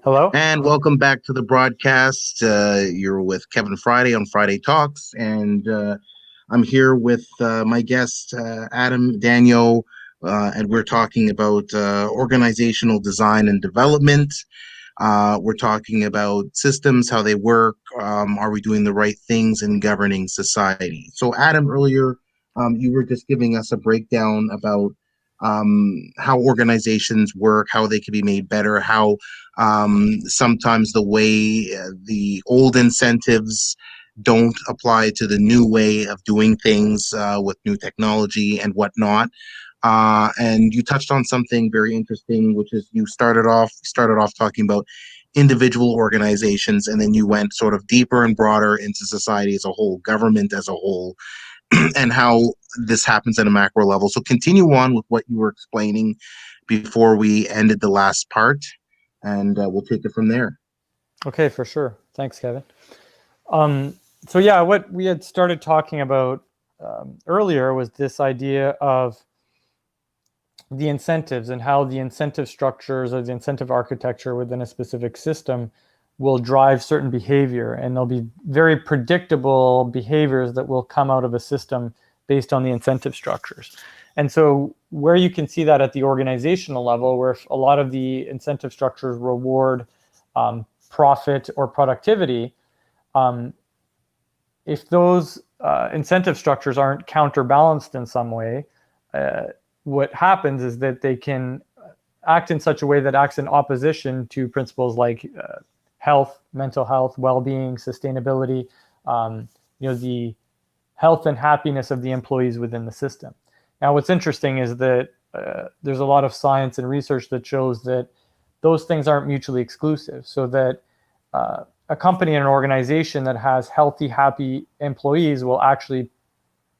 Hello? And welcome back to the broadcast. You're with Kevin Friday on Friday Talks, and I'm here with my guest, Adam Daniel, and we're talking about organizational design and development. We're talking about systems, how they work. Are we doing the right things in governing society? So, Adam, earlier, you were just giving us a breakdown about how organizations work, how they can be made better, how sometimes the way the old incentives don't apply to the new way of doing things with new technology and whatnot. And you touched on something very interesting, which is you started off talking about individual organizations, and then you went sort of deeper and broader into society as a whole, government as a whole, and how this happens at a macro level. So continue on with what you were explaining before we ended the last part, and we'll take it from there. Okay, for sure. Thanks, Kevin. Um, so yeah, what we had started talking about earlier was this idea of the incentives and how the incentive structures or the incentive architecture within a specific system will drive certain behavior, and there'll be very predictable behaviors that will come out of a system based on the incentive structures. And so where you can see that at the organizational level, where a lot of the incentive structures reward profit or productivity, if those incentive structures aren't counterbalanced in some way, what happens is that they can act in such a way that acts in opposition to principles like health, mental health, well-being, sustainability, the health and happiness of the employees within the system. Now, what's interesting is that there's a lot of science and research that shows that those things aren't mutually exclusive, so that a company and an organization that has healthy, happy employees will actually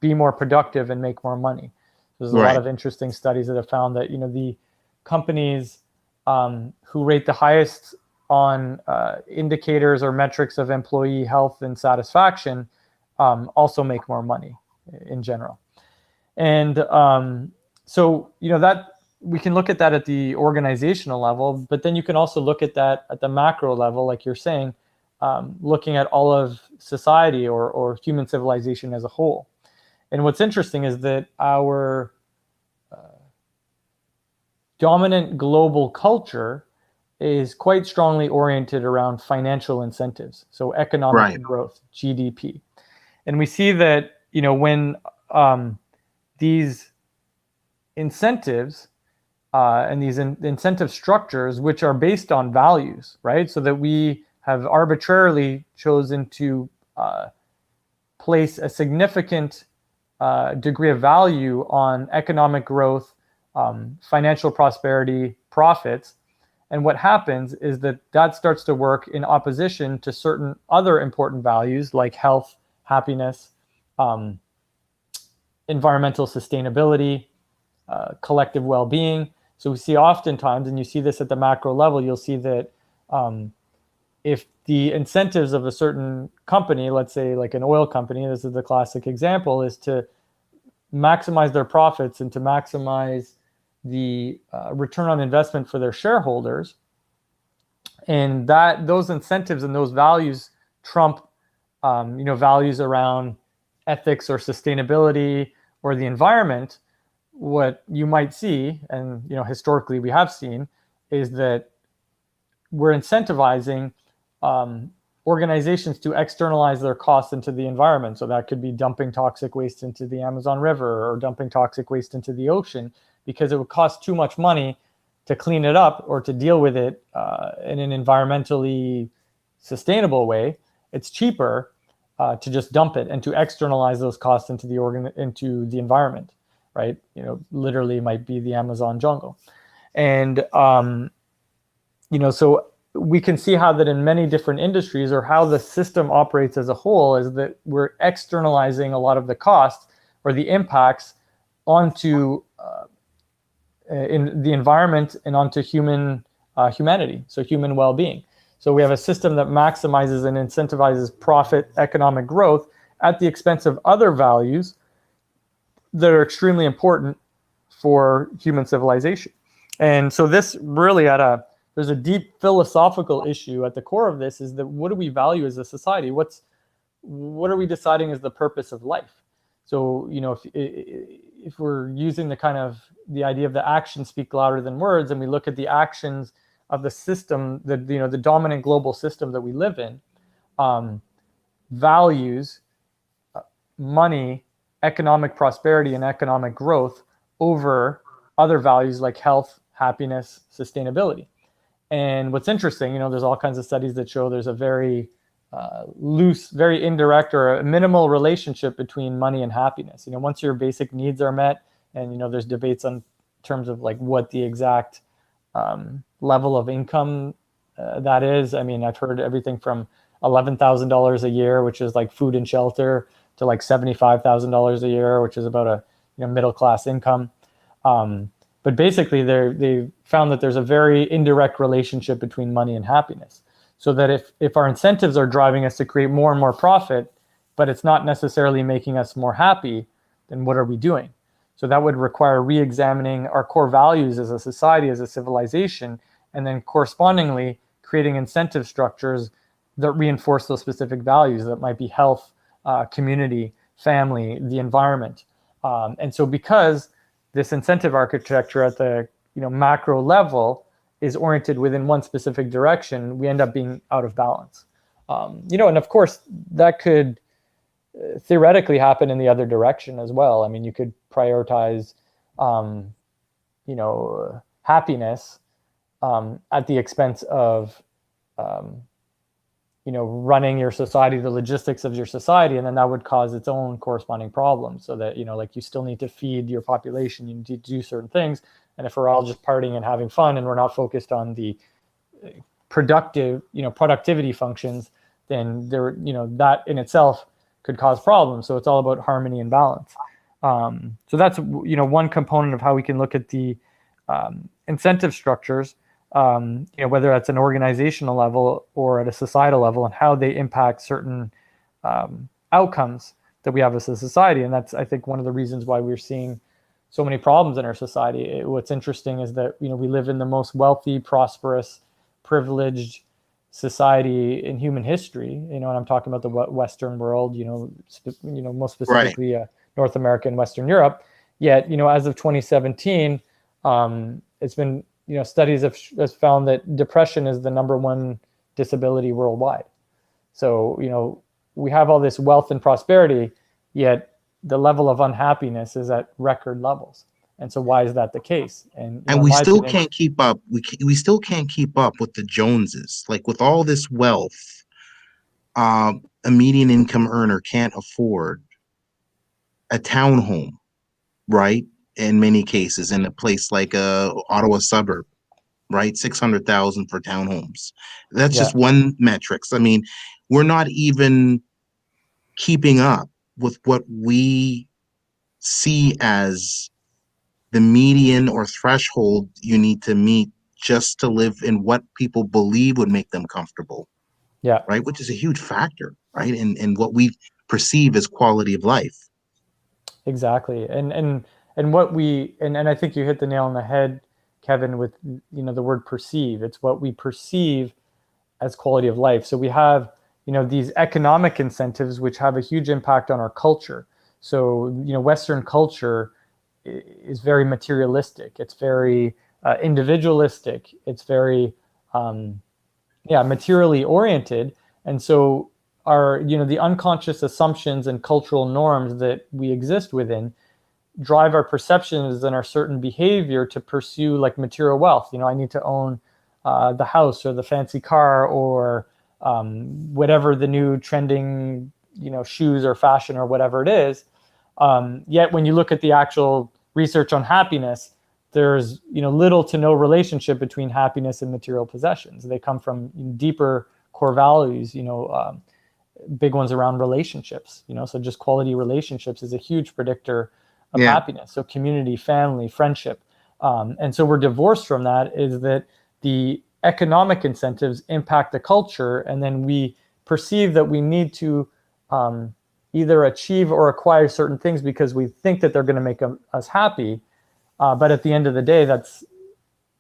be more productive and make more money. There's a lot Right. of interesting studies that have found that the companies who rate the highest on indicators or metrics of employee health and satisfaction also make more money in general. And so that we can look at that at the organizational level, but then you can also look at that at the macro level, like you're saying, looking at all of society or human civilization as a whole. And what's interesting is that our dominant global culture is quite strongly oriented around financial incentives, so economic Right. growth, GDP. And we see that when these incentives and these incentive structures, which are based on values, right? So that we have arbitrarily chosen to place a significant degree of value on economic growth, financial prosperity, profits. And what happens is that starts to work in opposition to certain other important values like health, happiness, environmental sustainability, collective well-being. So we see oftentimes, and you see this at the macro level, you'll see that if the incentives of a certain company, let's say like an oil company, this is the classic example, is to maximize their profits and to maximize the return on investment for their shareholders, and that those incentives and those values trump values around ethics or sustainability or the environment, what you might see, and historically we have seen, is that we're incentivizing organizations to externalize their costs into the environment. So that could be dumping toxic waste into the Amazon River or dumping toxic waste into the ocean, because it would cost too much money to clean it up or to deal with it in an environmentally sustainable way. It's cheaper to just dump it and to externalize those costs into the environment, right? Literally might be the Amazon jungle. And so we can see how that in many different industries, or how the system operates as a whole, is that we're externalizing a lot of the costs or the impacts onto in the environment and onto humanity, so human well-being. So we have a system that maximizes and incentivizes profit, economic growth at the expense of other values that are extremely important for human civilization. And so this really there's a deep philosophical issue at the core of this, is that what do we value as a society? What are we deciding is the purpose of life? So, if we're using the idea of the actions speak louder than words, and we look at the actions of the system, the dominant global system that we live in, values money, economic prosperity, and economic growth over other values like health, happiness, sustainability. And what's interesting, there's all kinds of studies that show there's a very loose, very indirect, or a minimal relationship between money and happiness. Once your basic needs are met, and there's debates on terms of like what the exact level of income that is. I mean, I've heard everything from $11,000 a year, which is like food and shelter, to like $75,000 a year, which is about a middle class income. But basically, they found that there's a very indirect relationship between money and happiness. So that if our incentives are driving us to create more and more profit, but it's not necessarily making us more happy, then what are we doing? So that would require re-examining our core values as a society, as a civilization, and then correspondingly creating incentive structures that reinforce those specific values. That might be health, community, family, the environment. And so because this incentive architecture at the macro level is oriented within one specific direction, we end up being out of balance. And of course, that could theoretically happen in the other direction as well. I mean, you could prioritize, happiness at the expense of, running your society, the logistics of your society, and then that would cause its own corresponding problems. So that, like you still need to feed your population, you need to do certain things. And if we're all just partying and having fun and we're not focused on the productivity functions, then that in itself could cause problems. So it's all about harmony and balance. So that's, one component of how we can look at the incentive structures, whether that's an organizational level or at a societal level, and how they impact certain outcomes that we have as a society. And that's, I think, one of the reasons why we're seeing so many problems in our society. What's interesting is that, we live in the most wealthy, prosperous, privileged society in human history, and I'm talking about the Western world, most specifically North America and Western Europe. Yet, as of 2017, it's been, studies have found that depression is the #1 disability worldwide. So, we have all this wealth and prosperity, yet the level of unhappiness is at record levels. And so why is that the case? And we still can't keep up. We still can't keep up with the Joneses. Like, with all this wealth, a median income earner can't afford a townhome, right? In many cases, in a place like Ottawa suburb, right? 600,000 for townhomes. That's just one metrics. I mean, we're not even keeping up with what we see as the median or threshold you need to meet just to live in what people believe would make them comfortable. Yeah. Right. Which is a huge factor, right? In what we perceive as quality of life. Exactly. And what I think you hit the nail on the head, Kevin, with, the word perceive. It's what we perceive as quality of life. So we have, these economic incentives, which have a huge impact on our culture. So, Western culture is very materialistic. It's very individualistic. It's very, materially oriented. And so our, the unconscious assumptions and cultural norms that we exist within drive our perceptions and our certain behavior to pursue like material wealth. I need to own the house or the fancy car or whatever the new trending, shoes or fashion or whatever it is. Yet when you look at the actual research on happiness, there's little to no relationship between happiness and material possessions. They come from deeper core values, big ones around relationships, so just quality relationships is a huge predictor of happiness. So community, family, friendship. And so we're divorced from that is that the economic incentives impact the culture, and then we perceive that we need to either achieve or acquire certain things because we think that they're going to make us happy. But at the end of the day, that's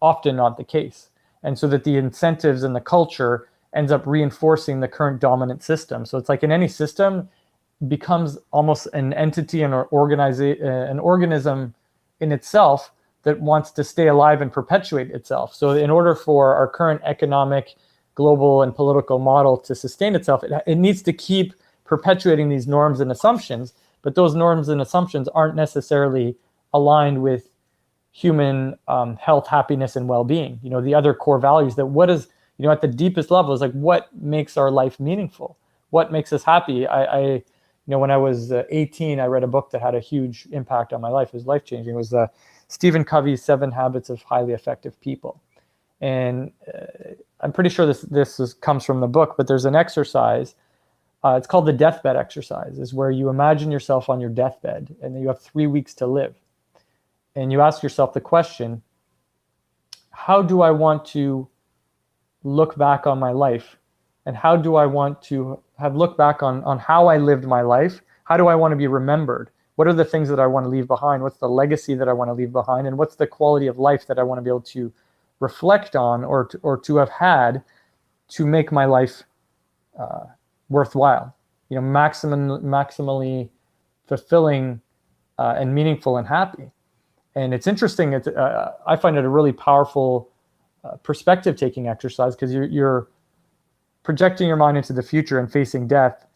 often not the case. and so that the incentives and the culture ends up reinforcing the current dominant system. So it's like in any system, becomes almost an entity and an organism in itself that wants to stay alive and perpetuate itself. So in order for our current economic, global, and political model to sustain itself, it needs to keep perpetuating these norms and assumptions, but those norms and assumptions aren't necessarily aligned with human health, happiness, and well-being. The other core values that what is, at the deepest level is like what makes our life meaningful, what makes us happy. When I was 18, I read a book that had a huge impact on my life. It was life-changing. It was Stephen Covey's 7 Habits of Highly Effective People. And I'm pretty sure this comes from the book, but there's an exercise. It's called the deathbed exercise, is where you imagine yourself on your deathbed and then you have 3 weeks to live. And you ask yourself the question, how do I want to look back on my life? And how do I want to have looked back on how I lived my life? How do I want to be remembered? What are the things that I want to leave behind? What's the legacy that I want to leave behind? And what's the quality of life that I want to be able to reflect on or to have had to make my life worthwhile? Maximally fulfilling and meaningful and happy. And it's interesting. I find it a really powerful perspective-taking exercise because you're projecting your mind into the future and facing death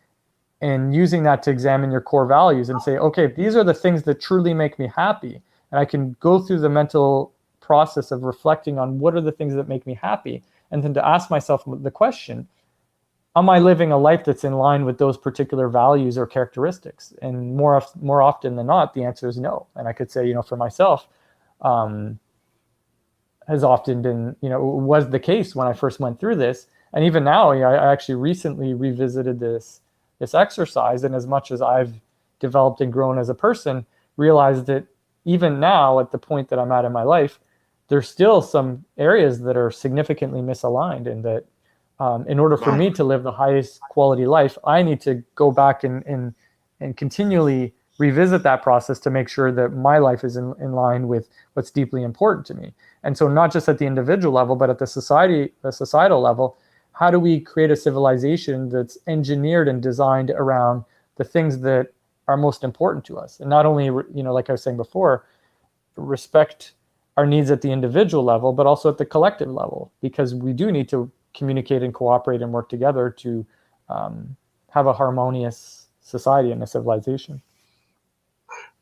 and using that to examine your core values and say, okay, these are the things that truly make me happy. And I can go through the mental process of reflecting on what are the things that make me happy. And then to ask myself the question, am I living a life that's in line with those particular values or characteristics? And more often than not, the answer is no. And I could say, for myself, has often been, was the case when I first went through this. And even now, I actually recently revisited this exercise. And as much as I've developed and grown as a person, realized that even now at the point that I'm at in my life, there's still some areas that are significantly misaligned, and that in order for me to live the highest quality life, I need to go back and continually revisit that process to make sure that my life is in line with what's deeply important to me. And so not just at the individual level, but at the societal level, how do we create a civilization that's engineered and designed around the things that are most important to us? And not only, like I was saying before, respect our needs at the individual level, but also at the collective level, because we do need to communicate and cooperate and work together to have a harmonious society and a civilization.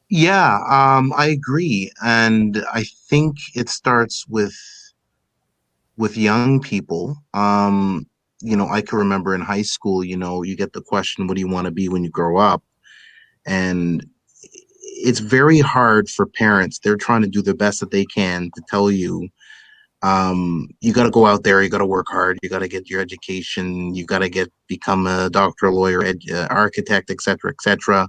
Yeah, I agree, and I think it starts with young people. I can remember in high school, you get the question, what do you want to be when you grow up? And it's very hard for parents. They're trying to do the best that they can to tell you, you got to go out there, you got to work hard, you got to get your education, you got to become a doctor, a lawyer, architect, etc., etc.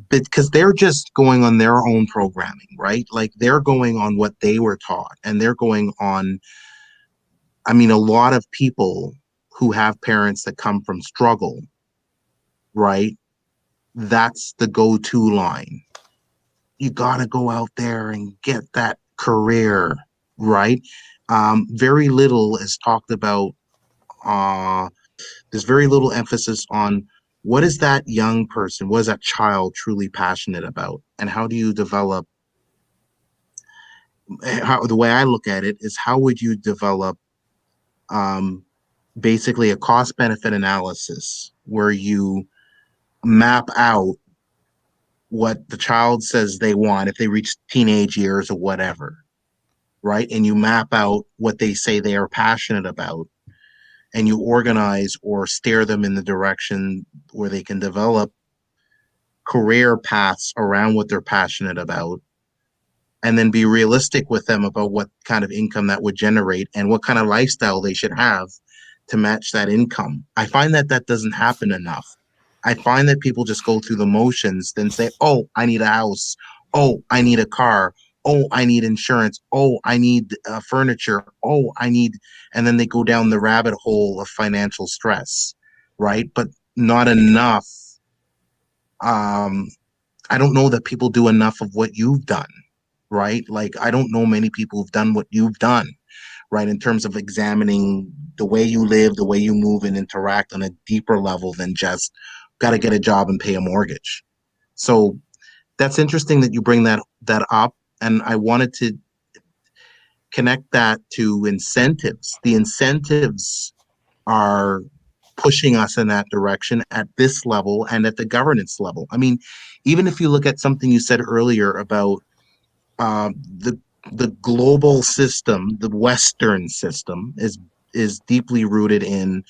Because they're just going on their own programming, right? Like they're going on what they were taught, and they're going on, a lot of people who have parents that come from struggle, right? That's the go-to line. You got to go out there and get that career, right? Very little is talked about. There's very little emphasis on what is that young person, what is that child truly passionate about, and how do you develop. The way I look at it is, how would you develop basically a cost benefit analysis where you map out what the child says they want if they reach teenage years or whatever, right? And you map out what they say they are passionate about, and you organize or steer them in the direction where they can develop career paths around what they're passionate about, and then be realistic with them about what kind of income that would generate and what kind of lifestyle they should have to match that income. I find that doesn't happen enough. I find that people just go through the motions, then say, oh, I need a house. Oh, I need a car. Oh, I need insurance. Oh, I need furniture. Oh, and then they go down the rabbit hole of financial stress, right? But not enough. I don't know that people do enough of what you've done, right? Like, I don't know many people who've done what you've done, right? In terms of examining the way you live, the way you move and interact on a deeper level than just got to get a job and pay a mortgage. So that's interesting that you bring that up. And I wanted to connect that to incentives. The incentives are pushing us in that direction at this level and at the governance level. I mean, even if you look at something you said earlier about the global system, the Western system is deeply rooted in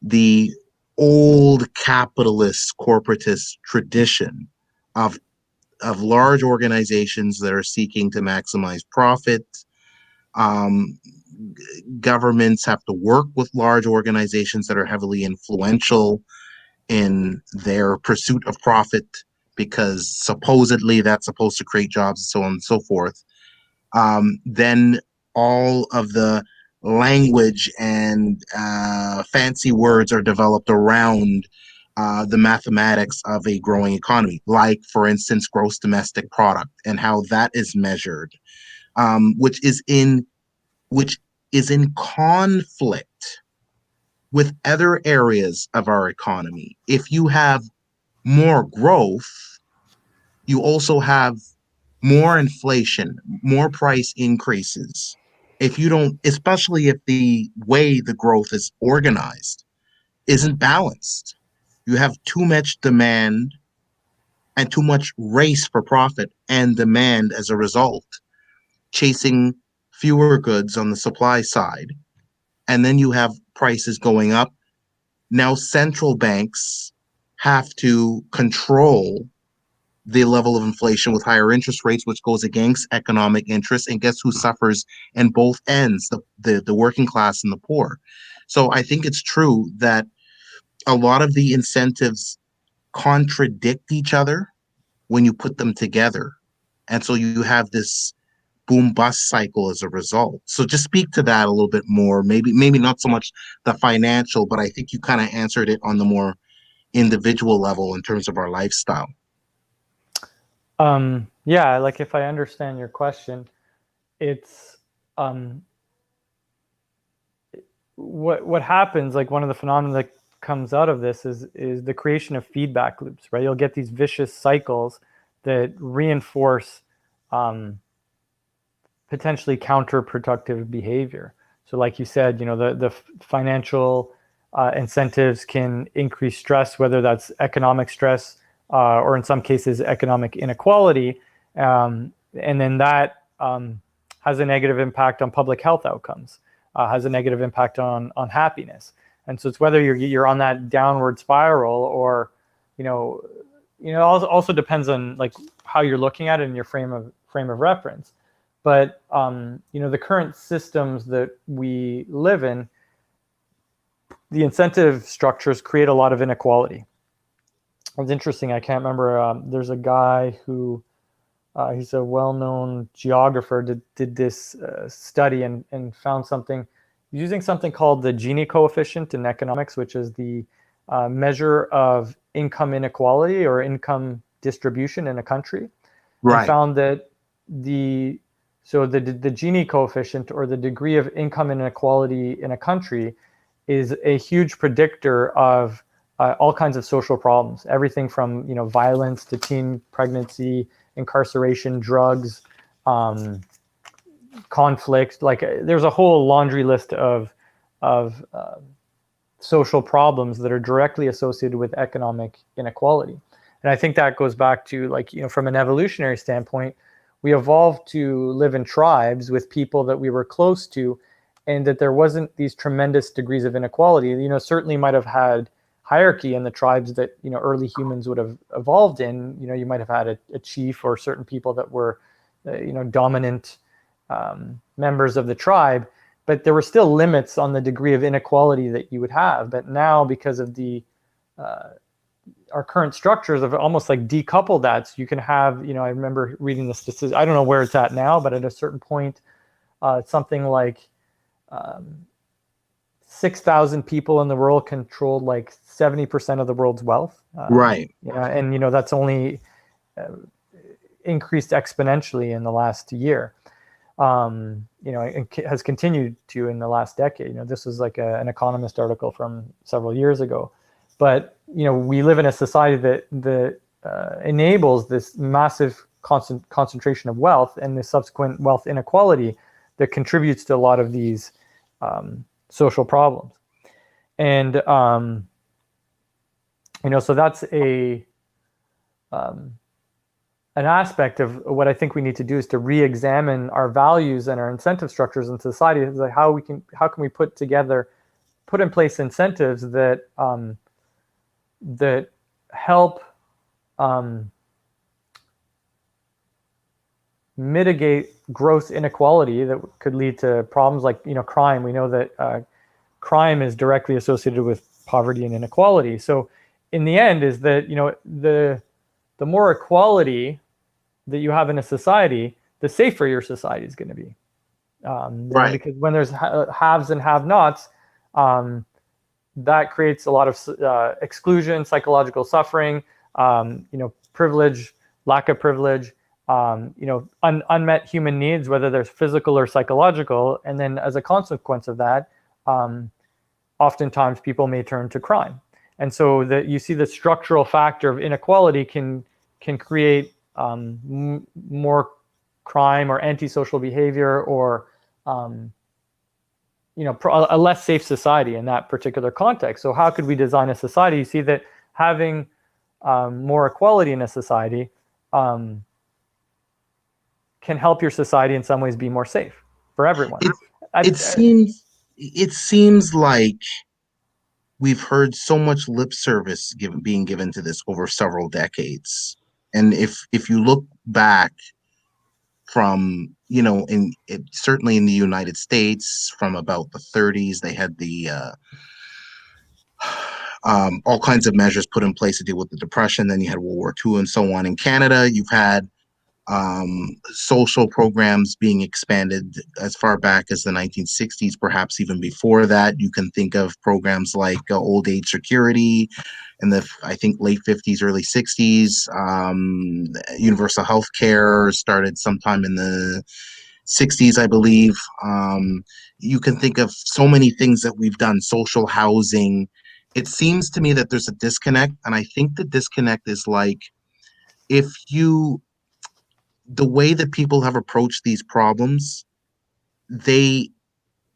the old capitalist corporatist tradition of large organizations that are seeking to maximize profit. Um, Governments have to work with large organizations that are heavily influential in their pursuit of profit because supposedly that's supposed to create jobs and so on and so forth. Then all of the language and fancy words are developed around the mathematics of a growing economy, like, for instance, gross domestic product and how that is measured, um, which is in which is in conflict with other areas of our economy. If you have more growth, you also have more inflation, more price increases. If you don't, especially if the way the growth is organized isn't balanced, you have too much demand and too much race for profit and demand as a result, chasing fewer goods on the supply side. And then you have prices going up. Now, central banks have to control the level of inflation with higher interest rates, which goes against economic interests. And guess who suffers in both ends, the working class and the poor. So I think it's true that a lot of the incentives contradict each other when you put them together. And so you have this boom bust cycle as a result. So just speak to that a little bit more. Maybe not so much the financial, but I think you kind of answered it on the more individual level in terms of our lifestyle. Yeah, like if I understand your question, it's um, what happens. Like one of the phenomena that comes out of this is the creation of feedback loops, right? You'll get these vicious cycles that reinforce potentially counterproductive behavior. So, like you said, the financial incentives can increase stress, whether that's economic stress or in some cases economic inequality, and then that has a negative impact on public health outcomes, has a negative impact on happiness. And so it's whether you're on that downward spiral or, also depends on like how you're looking at it in your frame of reference. But the current systems that we live in, the incentive structures create a lot of inequality. It's interesting. I can't remember. There's a guy who he's a well-known geographer. Did this study and found something using something called the Gini coefficient in economics, which is the measure of income inequality or income distribution in a country, and Right. found that the Gini coefficient, or the degree of income inequality in a country, is a huge predictor of all kinds of social problems, everything from violence to teen pregnancy, incarceration, drugs, conflict. Like there's a whole laundry list of social problems that are directly associated with economic inequality. And I think that goes back to, like, from an evolutionary standpoint, we evolved to live in tribes with people that we were close to, and that there wasn't these tremendous degrees of inequality. Certainly might have had hierarchy in the tribes that early humans would have evolved in. You might have had a chief or certain people that were dominant members of the tribe, but there were still limits on the degree of inequality that you would have. But now, because of the our current structures have almost like decoupled that. So you can have, I remember reading the statistics. I don't know where it's at now, but at a certain point, it's something like 6,000 people in the world controlled like 70% of the world's wealth. Right. And that's only increased exponentially in the last year. It has continued to in the last decade. This was like an Economist article from several years ago. But we live in a society that enables this massive concentration of wealth and the subsequent wealth inequality that contributes to a lot of these social problems. And so that's an aspect of what I think we need to do, is to re-examine our values and our incentive structures in society. Is like how can we put in place incentives that that help mitigate gross inequality that could lead to problems like crime. We know that crime is directly associated with poverty and inequality. So in the end is that the more equality that you have in a society, the safer your society is going to be. Right. Because when there's haves and have-nots, that creates a lot of exclusion, psychological suffering, privilege, lack of privilege, unmet human needs, whether they're physical or psychological. And then as a consequence of that, oftentimes people may turn to crime. And so that you see the structural factor of inequality can create more crime or antisocial behavior, or a less safe society in that particular context. So how could we design a society? You see that having more equality in a society can help your society in some ways be more safe for everyone. It seems like we've heard so much lip service being given to this over several decades. And if you look back from, certainly in the United States, from about the 30s, they had the all kinds of measures put in place to deal with the Depression. Then you had World War II and so on. In Canada, you've had social programs being expanded as far back as the 1960s, perhaps even before that. You can think of programs like old age security in the, I think, late 50s, early 60s. Universal health care started sometime in the 60s, I believe. You can think of so many things that we've done, social housing. It seems to me that there's a disconnect, and I think the disconnect is like, the way that people have approached these problems,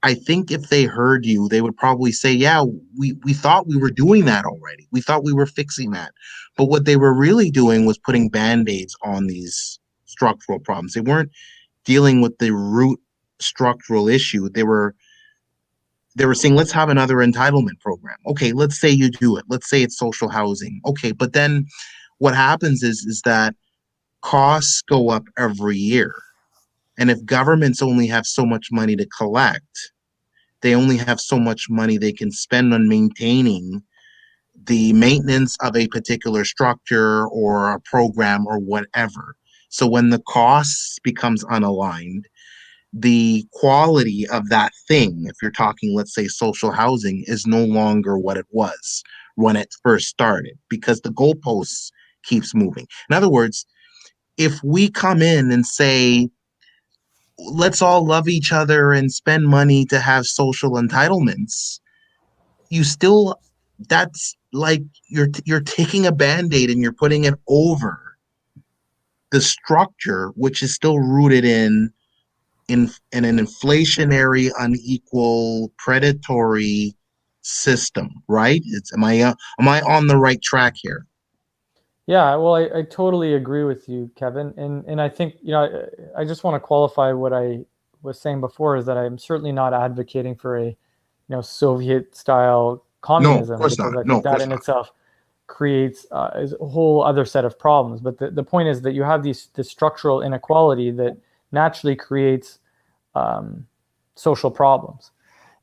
I think if they heard you, they would probably say, yeah, we thought we were doing that already. We thought we were fixing that. But what they were really doing was putting Band-Aids on these structural problems. They weren't dealing with the root structural issue. They were saying, let's have another entitlement program. Okay, let's say you do it. Let's say it's social housing. Okay, but then what happens is that costs go up every year. And if governments only have so much money to collect, they only have so much money they can spend on maintaining the maintenance of a particular structure or a program or whatever. So when the costs becomes unaligned, the quality of that thing, if you're talking, let's say, social housing, is no longer what it was when it first started, because the goalposts keeps moving. In other words, if we come in and say, let's all love each other and spend money to have social entitlements, that's like you're taking a Band-Aid and you're putting it over the structure, which is still rooted in an inflationary, unequal, predatory system, right? Am I on the right track here? Yeah, well, I totally agree with you, Kevin. And I think, I just want to qualify what I was saying before, is that I'm certainly not advocating for a, Soviet style communism, No, of course because not. I think that in itself creates a whole other set of problems. But the point is that you have this structural inequality that naturally creates social problems.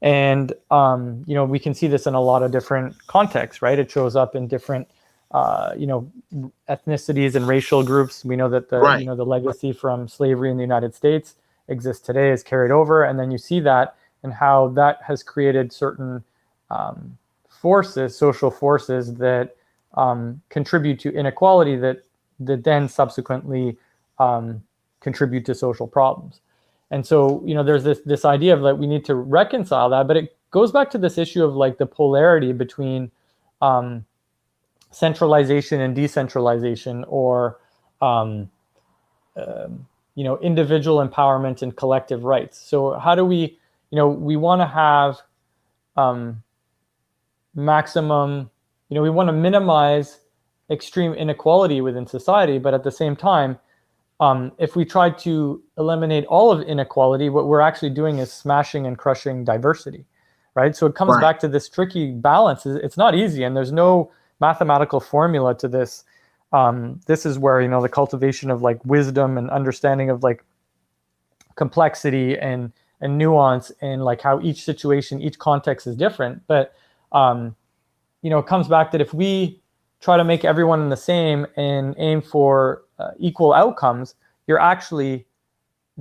And, we can see this in a lot of different contexts, right? It shows up in different ethnicities and racial groups. We know that the legacy from slavery in the United States exists today, is carried over, and then you see that and how that has created certain social forces that contribute to inequality that then subsequently contribute to social problems. And so, there's this idea of like we need to reconcile that, but it goes back to this issue of like the polarity between centralization and decentralization, or individual empowerment and collective rights. So how do we, we want to have maximum, we want to minimize extreme inequality within society, but at the same time, if we try to eliminate all of inequality, what we're actually doing is smashing and crushing diversity, right? So it comes back to this tricky balance. It's not easy, and there's no mathematical formula to this. This is where, the cultivation of like wisdom and understanding of like complexity and nuance, and like how each situation, each context is different. But, it comes back that if we try to make everyone the same and aim for equal outcomes, you're actually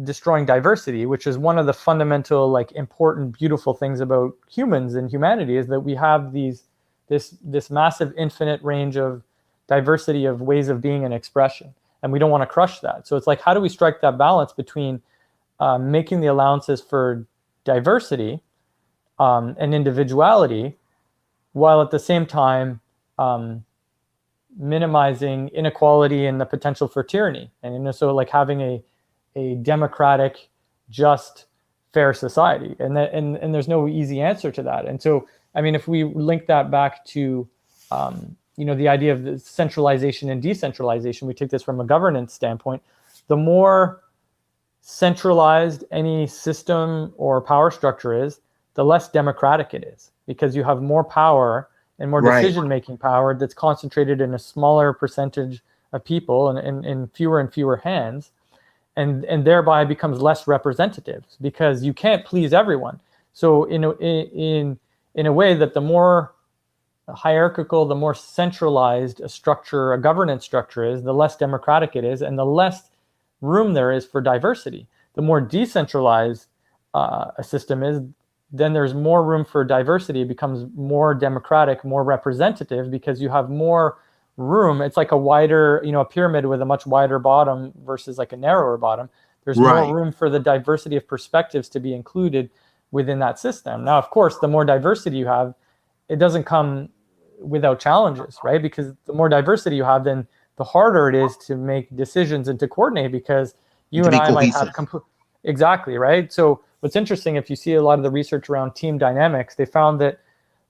destroying diversity, which is one of the fundamental, like, important, beautiful things about humans and humanity, is that we have this massive infinite range of diversity of ways of being and expression, and we don't want to crush that. So it's like, how do we strike that balance between making the allowances for diversity and individuality, while at the same time minimizing inequality and the potential for tyranny, and so like having a democratic, just, fair society, and there's no easy answer to that. And so, I mean, if we link that back to the idea of the centralization and decentralization, we take this from a governance standpoint. The more centralized any system or power structure is, the less democratic it is, because you have more power and more decision-making power that's concentrated in a smaller percentage of people and in fewer and fewer hands, and thereby becomes less representative, because you can't please everyone. So in a way, that the more hierarchical, the more centralized a structure, a governance structure is, the less democratic it is, and the less room there is for diversity. The more decentralized a system is, then there's more room for diversity. It becomes more democratic, more representative, because you have more room. It's like a wider, a pyramid with a much wider bottom versus like a narrower bottom. There's more room for the diversity of perspectives to be included within that system. Now, of course, the more diversity you have, it doesn't come without challenges, right? Because the more diversity you have, then the harder it is to make decisions and to coordinate, because you and I might have exactly, right? So what's interesting, if you see a lot of the research around team dynamics, they found that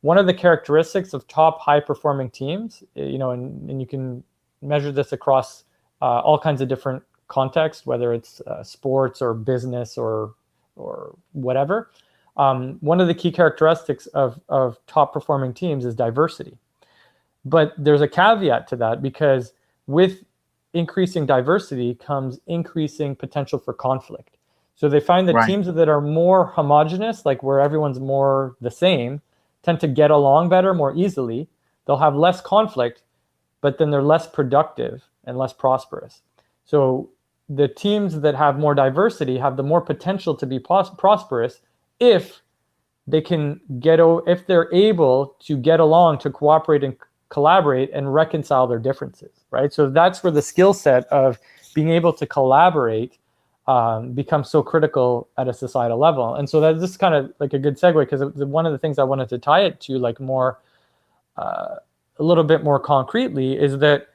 one of the characteristics of top high-performing teams, and you can measure this across all kinds of different contexts, whether it's sports or business or whatever. One of the key characteristics of top-performing teams is diversity. But there's a caveat to that, because with increasing diversity comes increasing potential for conflict. So they find that teams that are more homogenous, like where everyone's more the same, tend to get along better, more easily. They'll have less conflict, but then they're less productive and less prosperous. So the teams that have more diversity have the more potential to be prosperous if they can if they're able to get along, to cooperate and collaborate and reconcile their differences, right? So that's where the skill set of being able to collaborate becomes so critical at a societal level. And so this is kind of like a good segue, because one of the things I wanted to tie it to, like, more a little bit more concretely, is that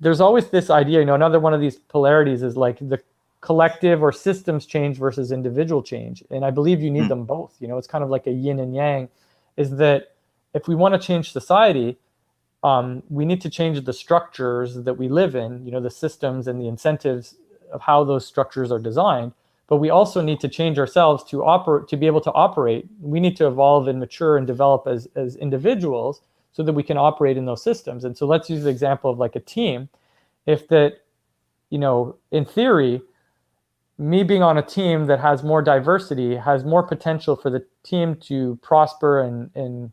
there's always this idea, another one of these polarities is like the collective or systems change versus individual change. And I believe you need them both. It's kind of like a yin and yang, is that if we want to change society, we need to change the structures that we live in, the systems and the incentives of how those structures are designed. But we also need to change ourselves to be able to operate. We need to evolve and mature and develop as individuals, so that we can operate in those systems. And so let's use the example of like a team. If that, in theory, me being on a team that has more diversity has more potential for the team to prosper and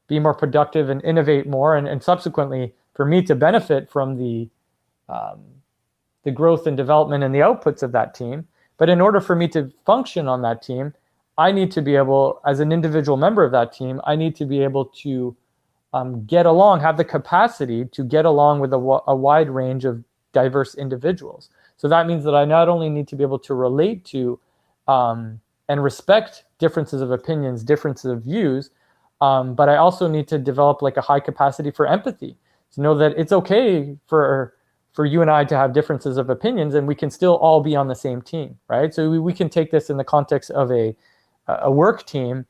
be more productive and innovate more, and subsequently for me to benefit from the growth and development and the outputs of that team. But in order for me to function on that team, I need to be able, as an individual member of that team, I need to be able to get along, have the capacity to get along with a wide range of diverse individuals. So that means that I not only need to be able to relate to and respect differences of opinions, differences of views, but I also need to develop like a high capacity for empathy, to know that it's okay for you and I to have differences of opinions, and we can still all be on the same team, right? So we can take this in the context of a work team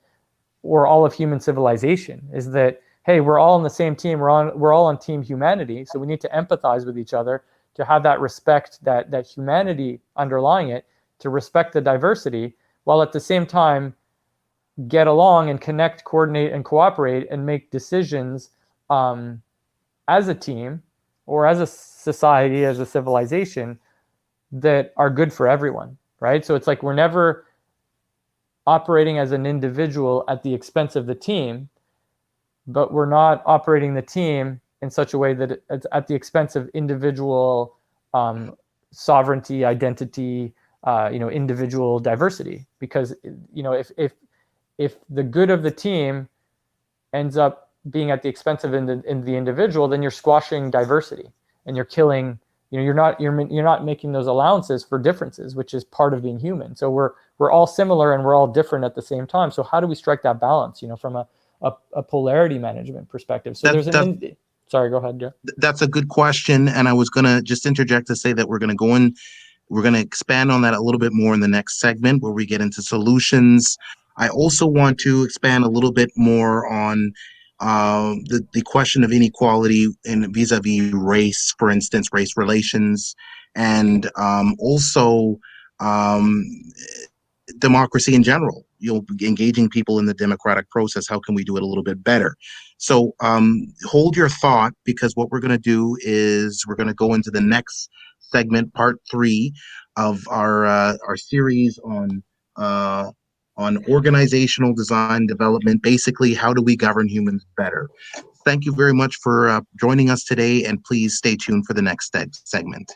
or all of human civilization, is that, hey, we're all on the same team, we're all on team humanity, so we need to empathize with each other, to have that respect, that humanity underlying it, to respect the diversity, while at the same time get along and connect, coordinate, and cooperate and make decisions as a team or as a society, as a civilization, that are good for everyone, right? So it's like we're never operating as an individual at the expense of the team, but we're not operating the team in such a way that it's at the expense of individual sovereignty, identity, individual diversity. Because if the good of the team ends up being at the expense of in the individual, then you're squashing diversity and you're killing. You're not making those allowances for differences, which is part of being human. So we're all similar and we're all different at the same time. So how do we strike that balance? From a polarity management perspective. So sorry, go ahead, Jeff. That's a good question, and I was going to just interject to say that we're going to expand on that a little bit more in the next segment where we get into solutions. I also want to expand a little bit more on the question of inequality in vis-a-vis race, for instance, race relations, and also democracy in general. Engaging people in the democratic process. How can we do it a little bit better? So hold your thought, because what we're going to do is we're going to go into the next segment, part 3 of our series on organizational design development. Basically, how do we govern humans better? Thank you very much for joining us today, and please stay tuned for the next segment.